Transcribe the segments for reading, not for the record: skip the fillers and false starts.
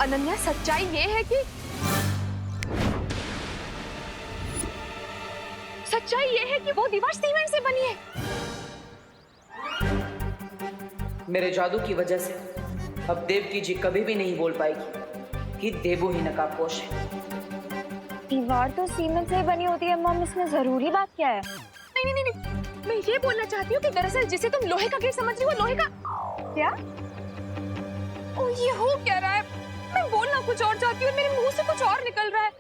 अनन्या, सच्चाई ये है कि वो दीवार सीमेंट से बनी है। मेरे जादू की वजह से अब देवकी जी कभी भी नहीं बोल पाएगी कि देवू ही नकाबपोश है। दीवार तो सीमेंट से बनी होती है मॉम, इसमें जरूरी बात क्या है? नहीं नहीं नहीं, मैं ये बोलना चाहती हूँ कि दरअसल जिसे तुम लोहे का गेट समझ रही हो, लोहे का क्या? ओ, ये हो क्या रहा है? मैं बोलना कुछ और चाहती हूँ, मेरे मुंह से कुछ और निकल रहा है।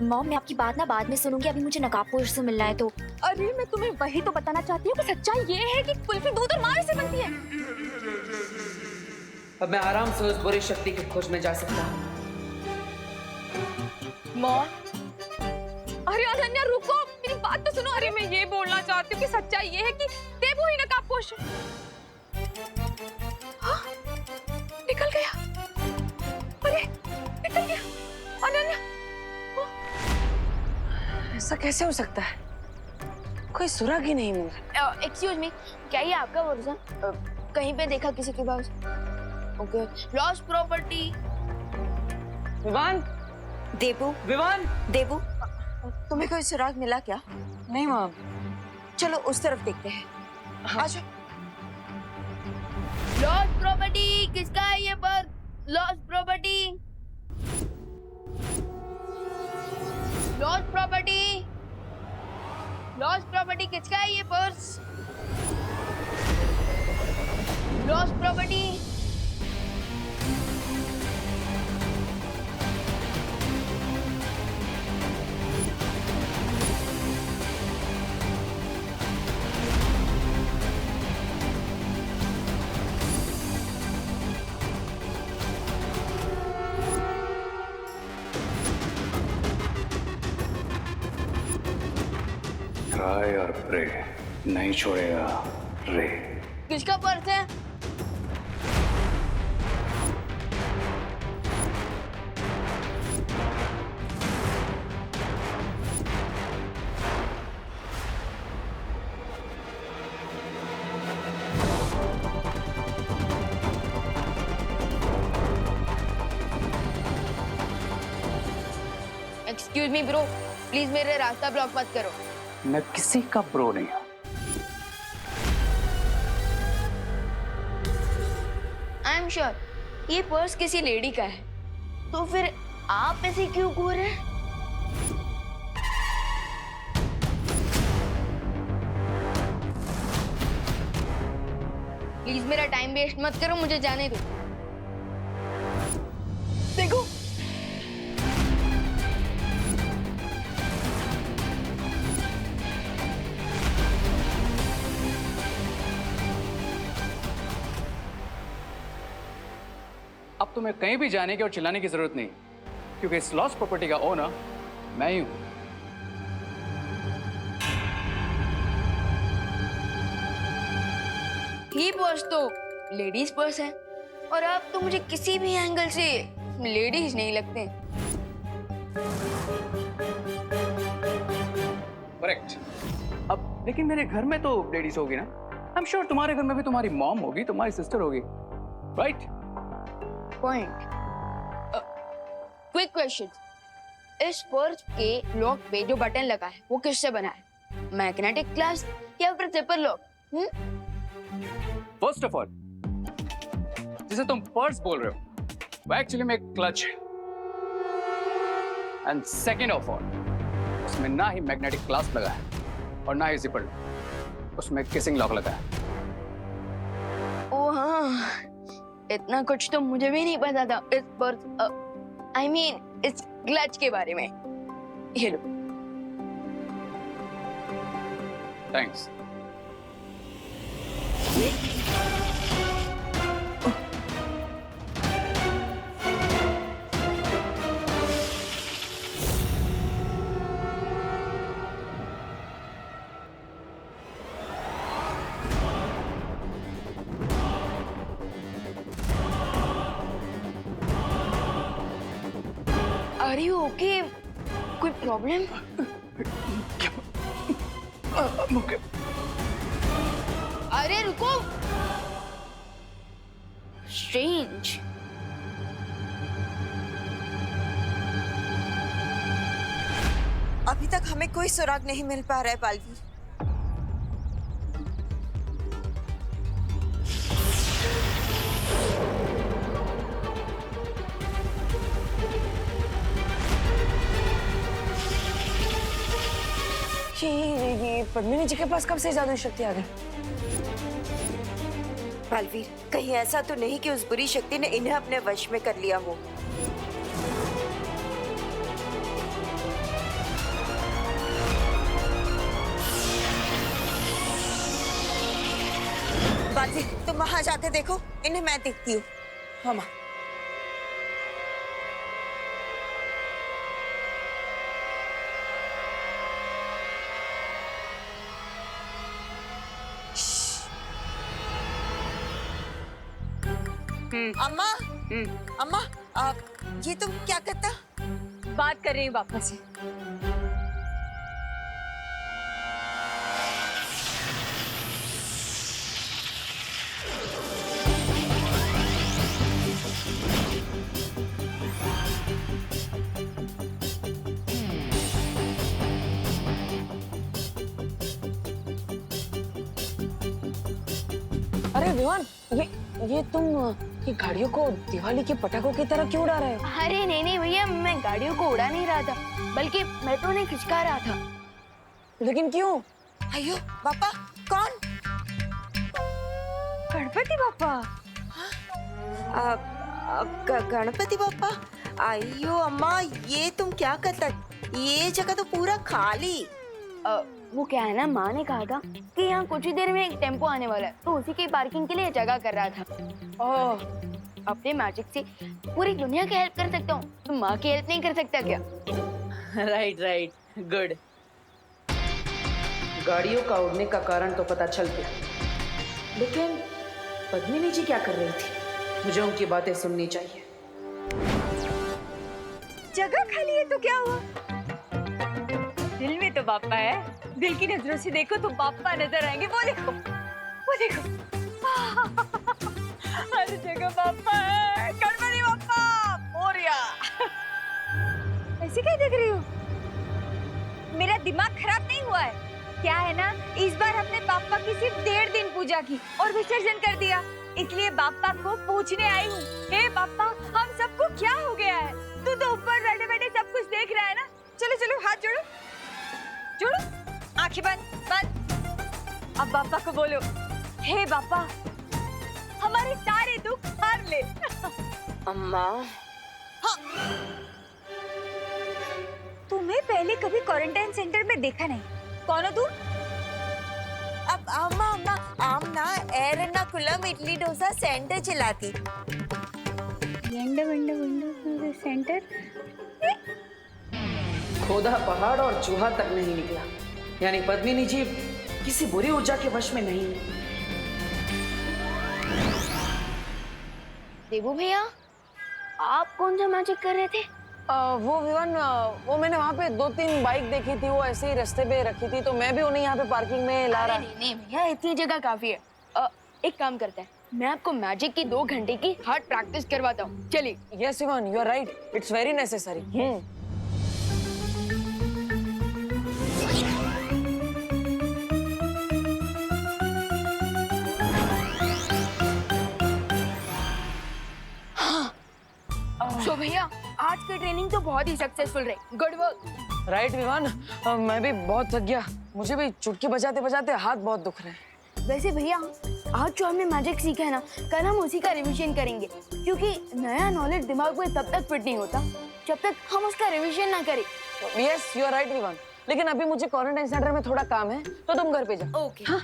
मॉम, मैं आपकी बात ना बाद में सुनूंगी, अभी मुझे नकाबपोश से मिलना है तो। अरे मैं तुम्हें वही तो बताना चाहती हूँ कि सच्चाई ये है कि कुल्फी दूध और मावे से बनती है। अब मैं आराम से उस बुरी शक्ति की खोज में जा सकता हूँ। मॉम, अरे अनन्या रुको, मेरी बात तो सुनो। अरे मैं ये बोलना चाहती हूँ कि सच्चाई ये है कि देवू ही नकाबपोश है। हाँ, निकल गया। अरे निकल गया अनन्या। ऐसा कैसे हो सकता है? कोई सुराग ही नहीं मिला। एक्सक्यूज मी, क्या ये आपका वर्जन कहीं पे देखा किसी के पास? Okay, lost property. Vivaan, Devu, Vivaan, Devu, तुम्हें कोई सुराग मिला क्या? नहीं मॉम। चलो उस तरफ देखते हैं। हाँ। आजा। लॉस्ट प्रॉपर्टी किसका है ये purse? Lost property, lost property, lost property किसका है ये पर्स? Lost property. ट्राई और प्रे, नहीं छोड़ेगा रे। किसका पर्स है? एक्सक्यूज मी ब्रो, प्लीज मेरे रास्ता ब्लॉक मत करो। मैं किसी का प्रो नहीं हूं। आई एम श्योर ये पर्स किसी लेडी का है, तो फिर आप ऐसे क्यों घूर रहे हैं? प्लीज मेरा टाइम वेस्ट मत करो, मुझे जाने दो। देखो, अब तुम्हें कहीं भी जाने की और चिल्लाने की जरूरत नहीं, क्योंकि इस लॉस्ट प्रॉपर्टी का ओनर मैं ही हूं। ये पर्स तो लेडीज पर्स है, और आप तो मुझे किसी भी एंगल से लेडीज नहीं लगते। करेक्ट। अब लेकिन मेरे घर में तो लेडीज होगी ना। आई एम श्योर तुम्हारे घर में भी तुम्हारी मॉम होगी, तुम्हारी सिस्टर होगी, राइट? पॉइंट। क्विक क्वेश्चन, इस पर्स के लॉक पे जो बटन लगा है वो किससे बना है? मैग्नेटिक ग्लास या फिर zipper lock? First of all, जिसे तुम पर्स बोल रहे हो वो एक्चुअली में एक क्लच है। एंड सेकेंड ऑफ ऑल, उसमें ना ही मैग्नेटिक ग्लास लगा है और ना ही जिपर लॉक, उसमें किसिंग लॉक लगा है। ओ हाँ, इतना कुछ तो मुझे भी नहीं पता था इस पर्स, आई मीन इस क्लच के बारे में। ये लो। थैंक्स। Are you okay? कोई प्रॉब्लम? ओके। अरे रुको, स्ट्रेंज। अभी तक हमें कोई सुराग नहीं मिल पा रहा है बालवीर। ये पद्मिनी जी के पास कब से जादुई शक्ति आ गई? बालवीर, कहीं ऐसा तो नहीं कि उस बुरी शक्ति ने इन्हें अपने वश में कर लिया हो। बालवीर, तुम वहां जाके देखो, इन्हें मैं देखती हूँ। हाँ माँ। अम्मा, अम्मा, ये तुम क्या करता? बात कर रही हूँ पापा से। अरे विवान, ये तुम ये गाड़ियों को दिवाली के पटाखों की तरह क्यों उड़ा रहे हो? अरे नहीं नहीं भैया, मैं गाड़ियों को उड़ा नहीं रहा था, बल्कि मैं तो उन्हें खिंचका रहा था। लेकिन क्यों? अयो पापा, कौन? गणपति बापा। गणपति बापा। अयो अम्मा, ये तुम क्या करता? ये जगह तो पूरा खाली। वो क्या है ना, माँ ने कहा था कि यहाँ कुछ ही देर में एक टेम्पो आने वाला है, तो उसी की पार्किंग के लिए जगह कर रहा था। ओह, अपने मैजिक से पूरी दुनिया की हेल्प कर सकता हूँ, तो माँ की हेल्प नहीं कर सकता क्या? Right, good. गाड़ियों का उड़ने का कारण तो पता चल गया, लेकिन पद्मिनी जी क्या कर रही थी? मुझे उनकी बातें सुननी चाहिए। जगह खाली है तो क्या हुआ? दिल में तो बापा है। दिल की नजरों से देखो तो बापा नजर आएंगे। वो देखो, वो देखो। हर जगह बापा है। गणपति बापा, मोरिया। ऐसे क्या देख रही हो? मेरा दिमाग खराब नहीं हुआ है? क्या है ना, इस बार हमने बापा की सिर्फ 1.5 दिन पूजा की और विसर्जन कर दिया, इसलिए बापा को पूछने आई हूँ। हे बापा, हम सबको क्या हो गया है? तू तो ऊपर बैठे बैठे सब कुछ देख रहा है ना। चलो चलो, हाथ जोड़ो, जोड़ो, आंखें बंद बंद। अब बापा को बोलो, हे बापा, हमारे सारे दुख हार ले। अम्मा, हाँ। तुम्हें पहले कभी क्वारंटाइन सेंटर में देखा नहीं। कौन हो तू? अब अम्मा अम्मा आमना एर्नाकुलम इडली डोसा सेंटर चलाती। सेंटर? खोदा पहाड़ और चूहा तक नहीं निकला, यानी पद्मिनी जी किसी बुरी ऊर्जा के वश में नहीं है। देवू भैया, आप कौन सा मैजिक कर रहे थे? वो विवान, वो मैंने वहाँ पे 2-3 बाइक देखी थी, वो ऐसे ही रास्ते पे रखी थी, तो मैं भी उन्हें यहाँ पे पार्किंग में ला रहा। नहीं नहीं भैया, इतनी जगह काफी है। एक काम करते हैं, मैं आपको मैजिक की 2 घंटे की हार्ड प्रैक्टिस करवाता हूँ, चलिए। Yes Vivaan, you are right, it's very necessary. So भैया, आज की ट्रेनिंग तो बहुत ही सक्सेसफुल रही। Good work. राइट विवान, मैं भी बहुत थक गया, मुझे भी चुटकी बजाते बजाते हाथ बहुत दुख रहे हैं। वैसे भैया, आज जो हमने मैजिक सीखा है ना, कल हम उसी का रिवीजन करेंगे, क्योंकि नया नॉलेज दिमाग में तब तक फिट नहीं होता जब तक हम उसका रिवीजन ना करें। Yes, you are right Vivaan, लेकिन अभी मुझे क्वारंटाइन सेंटर में थोड़ा काम है, तो तुम घर पे जाओ। ओके। हाँ?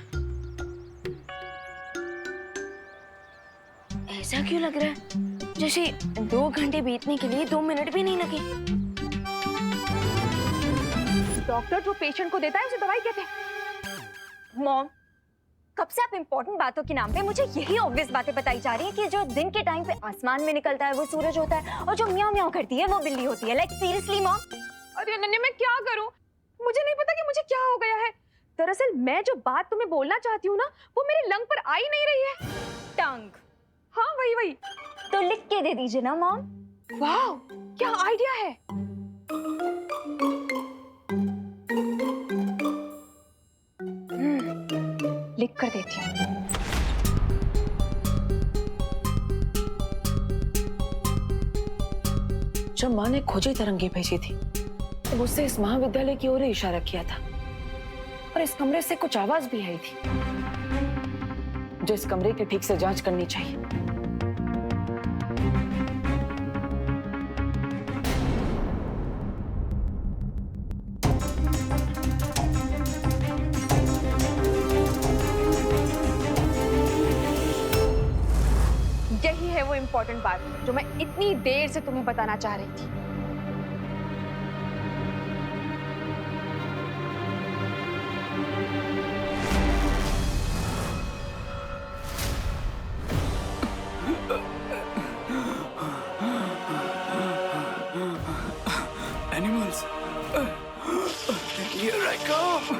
ऐसा क्यों लग रहा है जैसे 2 घंटे बीतने के लिए 2 मिनट भी नहीं लगे? डॉक्टर जो पेशेंट को देता है उसे दवाई कहते हैं। मॉम, कब से आप इम्पोर्टेंट बातों के नाम पे मुझे यही ऑब्वियस बातें बताई जा रही हैं कि जो दिन के टाइम पे आसमान में निकलता है वो सूरज होता है, और जो म्याऊं म्याऊं करती है वो बिल्ली होती है। Like seriously mom. अरे अनन्या, मैं क्या करूं? मुझे नहीं पता कि मुझे क्या हो गया है। दरअसल मैं जो बात तुम्हें बोलना चाहती हूँ ना, वो मेरे लंग पर आ ही नहीं रही है। टंग। हाँ, वही। तो लिख के दे दीजिए ना मॉम। वाह, क्या आइडिया है। कर देती हूँ। जब माँ ने खोजी तरंगी भेजी थी तो मुझसे इस महाविद्यालय की ओर इशारा किया था और इस कमरे से कुछ आवाज भी आई थी। मुझे इस कमरे की ठीक से जांच करनी चाहिए। यही है वो इम्पोर्टेंट बात जो मैं इतनी देर से तुम्हें बताना चाह रही थी। Animals. Here I come.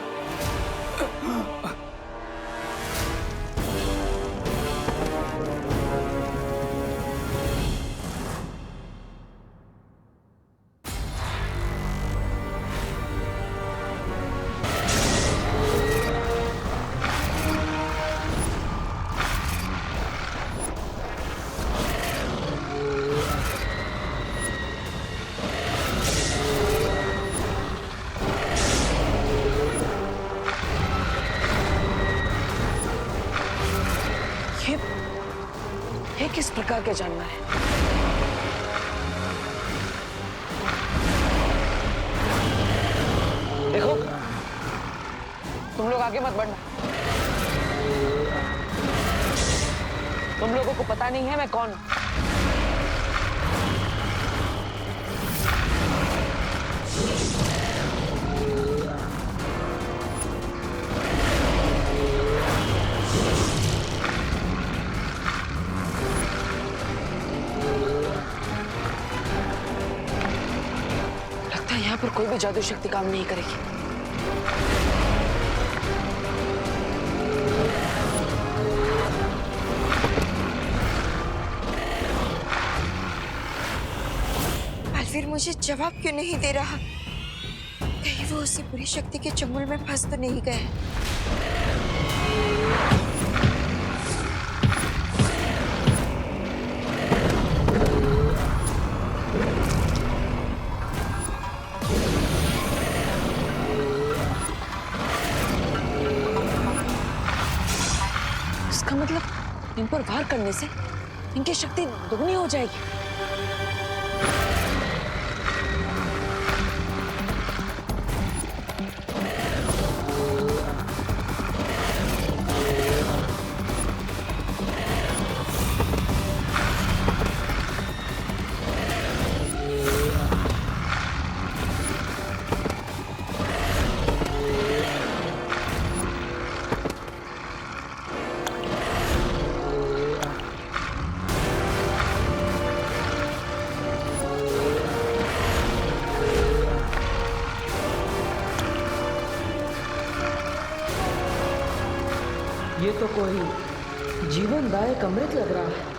ये किस प्रकार के जानवर है? देखो, तुम लोग आगे मत बढ़ना। तुम लोगों को पता नहीं है मैं कौन हूं। यहाँ पर कोई भी जादू शक्ति काम नहीं करेगी। फिर मुझे जवाब क्यों नहीं दे रहा? कहीं वो उसी बुरी शक्ति के चंगुल में फंस तो नहीं गए? इसका मतलब इन पर वार करने से इनकी शक्ति दुगनी हो जाएगी। ये तो कोई जीवनदायक अमृत लग रहा है।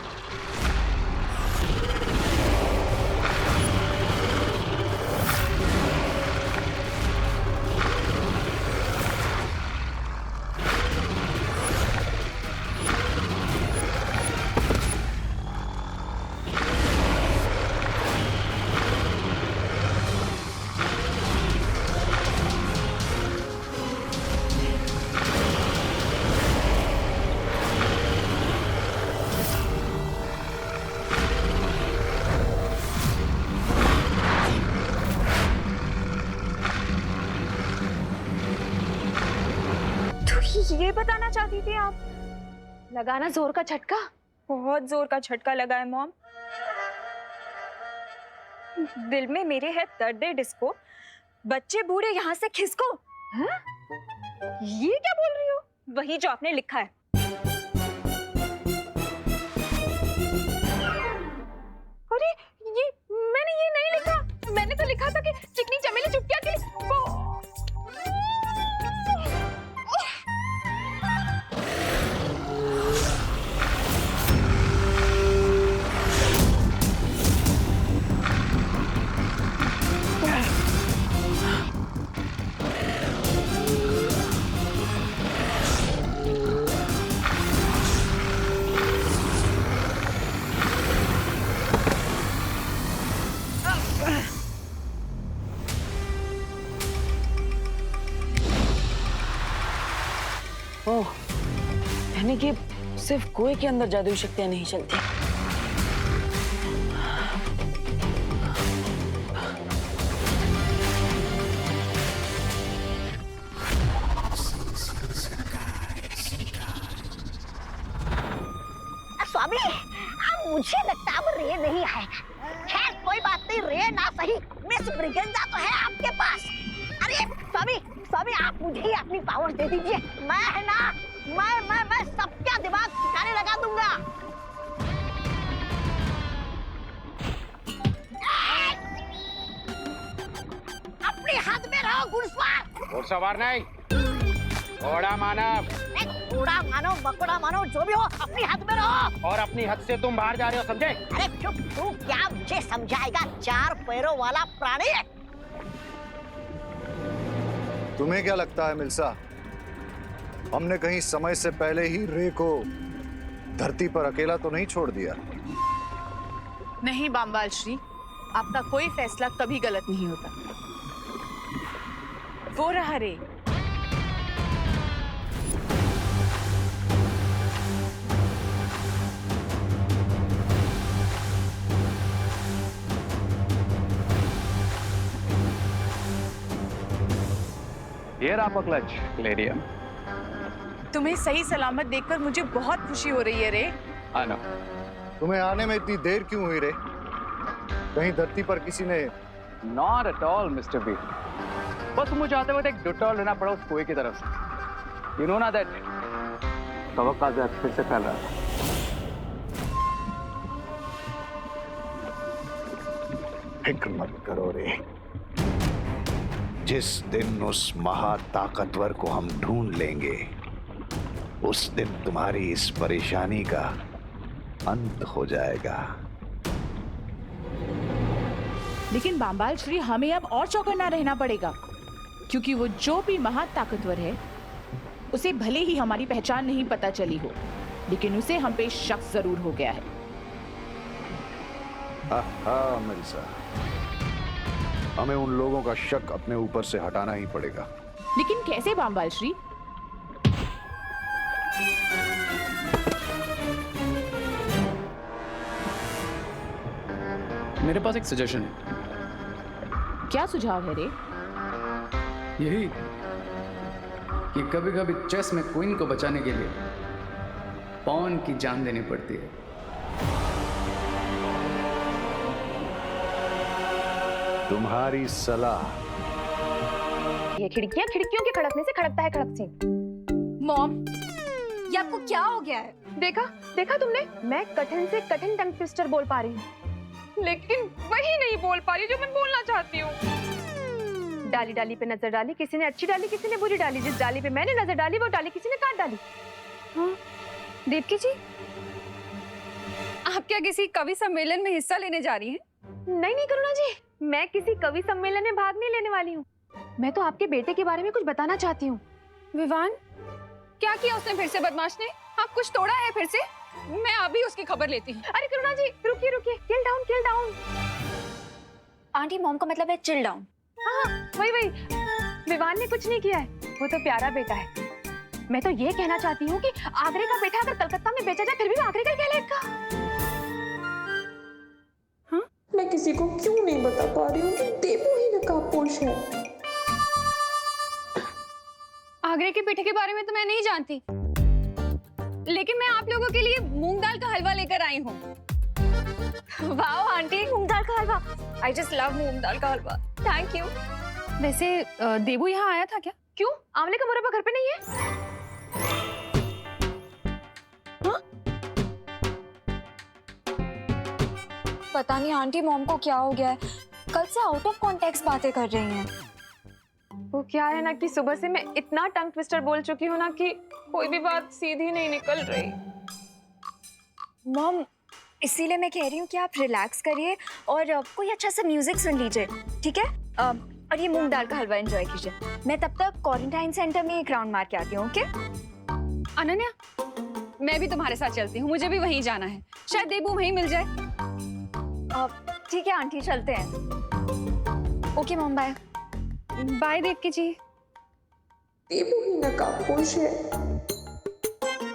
ये बताना चाहती थी आप? लगाना जोर का झटका? बहुत जोर का झटका लगा है मॉम। दिल में मेरे है दर्द डिस्को, बच्चे बूढ़े यहाँ से खिसको। हाँ? ये क्या बोल रही हो? वही जो आपने लिखा है। अरे ये मैंने ये नहीं लिखा। मैंने तो लिखा था कि चिकनी चमेली चुपकिया के ओह, यानी कि सिर्फ कुएं के अंदर जादुई शक्तियां नहीं चलती। स्वामी, अब मुझे लगता है अब रे नहीं आएगा। खैर कोई बात नहीं, रे ना सही, मिस ब्रिगेंजा तो है आपके पास। अरे स्वामी, स्वामी आप मुझे ही अपनी पावर दे दीजिए। मैं है ना, मैं सबका दिमाग ठिकाने लगा दूंगा। अपनी हद में रहो घुड़सवार। घुड़सवार नहीं, घोड़ा मानव। घोड़ा मानो, बकोड़ा मानो, जो भी हो अपनी हद में रहो। और अपनी हद से तुम बाहर जा रहे हो, समझे? अरे चुप, तू क्या मुझे समझाएगा, 4 पैरों वाला प्राणी। तुम्हें क्या लगता है मिल्सा, हमने कहीं समय से पहले ही रे को धरती पर अकेला तो नहीं छोड़ दिया? नहीं बामवाल श्री, आपका कोई फैसला कभी गलत नहीं होता। वो रहा रे। ये रहा क्लच, लेडियम। तुम्हें सही सलामत देखकर मुझे बहुत खुशी हो रही है रे। आना। तुम्हें आने में इतनी देर क्यों हुई रे? कहीं धरती पर किसी ने? Not at all mister B, बस मुझे आते वक्त एक डिटॉल लेना पड़ा उस कुएं की तरफ से। यू नो ना दैट कवक का जहर फिर से फैल रहा था। फिक्र मत करो रे, जिस दिन उस महाताकतवर को हम ढूंढ लेंगे उस दिन तुम्हारी इस परेशानी का अंत हो जाएगा। लेकिन बामवाल श्री, हमें अब और चौकन्ना रहना पड़ेगा, क्योंकि वो जो भी महाताकतवर है उसे भले ही हमारी पहचान नहीं पता चली हो, लेकिन उसे हम पे शक जरूर हो गया है। हाँ मिर्जा, हमें उन लोगों का शक अपने ऊपर से हटाना ही पड़ेगा। लेकिन कैसे बामवाल श्री? मेरे पास एक सजेशन है। क्या सुझाव है रे? यही कि कभी कभी चेस में क्वीन को बचाने के लिए पॉन की जान देनी पड़ती है। तुम्हारी सलाह। ये खिड़कियां खिड़कियों के खड़कने से खड़कता है खड़क से। मॉम, ये आपको क्या हो गया है? देखा देखा तुमने, मैं कठिन से कठिन टंग ट्विस्टर बोल पा रही हूँ, लेकिन वही नहीं बोल पा रही जो मैं बोलना चाहती हूँ। डाली डाली पे नजर डाली, किसी ने अच्छी डाली किसी ने बुरी डाली, जिस डाली पे मैंने नजर डाली वो डाली किसी ने काट डाली। हाँ, देवकी जी, आप क्या किसी कवि सम्मेलन में हिस्सा लेने जा रही हैं? नहीं नहीं करुणा जी, मैं किसी कवि सम्मेलन में भाग नहीं लेने वाली हूँ। मैं तो आपके बेटे के बारे में कुछ बताना चाहती हूँ। विवान, क्या किया उसने फिर से बदमाश ने? आप कुछ तोड़ा है फिर से? मैं अभी उसकी खबर लेती हूँ। अरे करुणा जी रुकिए रुकिए, chill down chill down. Aunty, mom का मतलब है चिल डाउन। हाँ वही वही, विवान ने कुछ नहीं किया है, वो तो प्यारा बेटा है। मैं तो ये कहना चाहती हूँ कि आगरे का बेटा अगर कलकत्ता में बेचा जाए फिर भी वो आगरे का कहलाएगा। हाँ, मैं किसी को क्यों नहीं बता पा रही हूँ कि देवू ही नकाबपोश है। आगरे के पेठे के बारे में तो मैं नहीं जानती, लेकिन मैं आप लोगों के लिए मूंग दाल का हलवा लेकर आई हूँ। वाह आंटी, मूंग दाल का हलवा! आई जस्ट लव मूंग दाल का हलवा। Thank you. वैसे देवू यहाँ आया था क्या? क्यों, आंवले का मुरब्बा घर पे नहीं है? हाँ? पता नहीं आंटी, मॉम को क्या हो गया है, कल से आउट ऑफ कॉन्टेक्स्ट बातें कर रही हैं। वो क्या है ना कि सुबह से मैं इतना टंग ट्विस्टर बोल चुकी हूँ ना कि कोई भी बात सीधी नहीं निकल रही। मॉम, इसीलिए मैं कह रही हूँ कि आप रिलैक्स करिए और कोई अच्छा सा म्यूजिक सुन लीजिए, ठीक है? और ये मूंग दाल का हलवा एंजॉय कीजिए। मैं तब तक क्वारंटाइन सेंटर में एक राउंड मार के आती हूँ, ओके? अनन्या, मैं भी तुम्हारे साथ चलती हूँ, मुझे भी वहीं जाना है, शायद देबू वहीं मिल जाए। ठीक है आंटी, चलते हैं। Okay mom, bye bye Devki ji. Devu ही नकाबपोश है।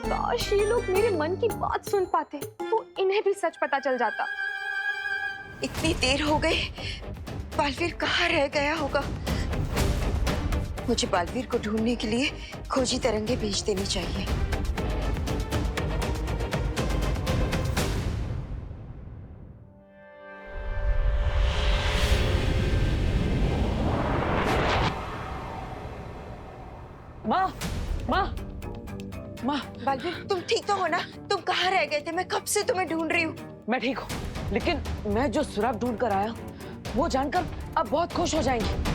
काश ये लोग मेरे मन की बात सुन पाते तो इन्हें भी सच पता चल जाता। इतनी देर हो गई, बालवीर कहाँ रह गया होगा? मुझे बालवीर को ढूंढने के लिए खोजी तरंगे भेज देनी चाहिए। माँ, माँ, माँ, बालवीर, तुम ठीक तो हो ना? तुम कहाँ रह गए थे? मैं कब से तुम्हें ढूंढ रही हूँ। मैं ठीक हूँ, लेकिन मैं जो सुराग ढूंढ कर आया वो जानकर आप बहुत खुश हो जाएंगे।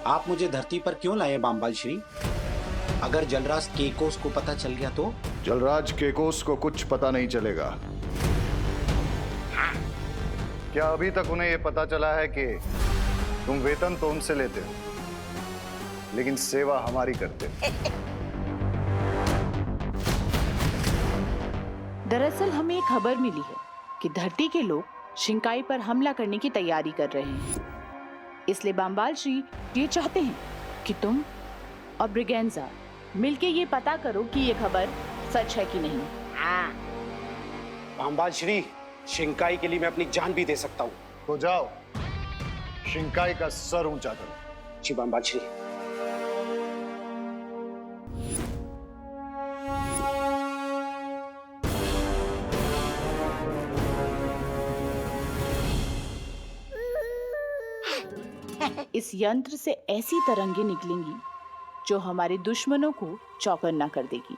आप मुझे धरती पर क्यों लाए बामबाल श्री? अगर जलराज केकोस को पता चल गया तो? जलराज केकोस को कुछ पता नहीं चलेगा। क्या अभी तक उन्हें यह पता चला है कि तुम वेतन तो उनसे लेते हो, लेकिन सेवा हमारी करते हो? दरअसल हमें एक खबर मिली है कि धरती के लोग शिंकाई पर हमला करने की तैयारी कर रहे हैं। इसलिए बामबाल श्री ये चाहते हैं कि तुम और ब्रिगेंजा मिलके ये पता करो कि ये खबर सच है कि नहीं। हाँ। बामबाल श्री, शिंकाई के लिए मैं अपनी जान भी दे सकता हूँ। तो जाओ, शिंकाई का सर ऊंचा करो। जी बामबाल श्री। इस यंत्र से ऐसी तरंगे निकलेंगी जो हमारे दुश्मनों को चौकन्ना कर देगी।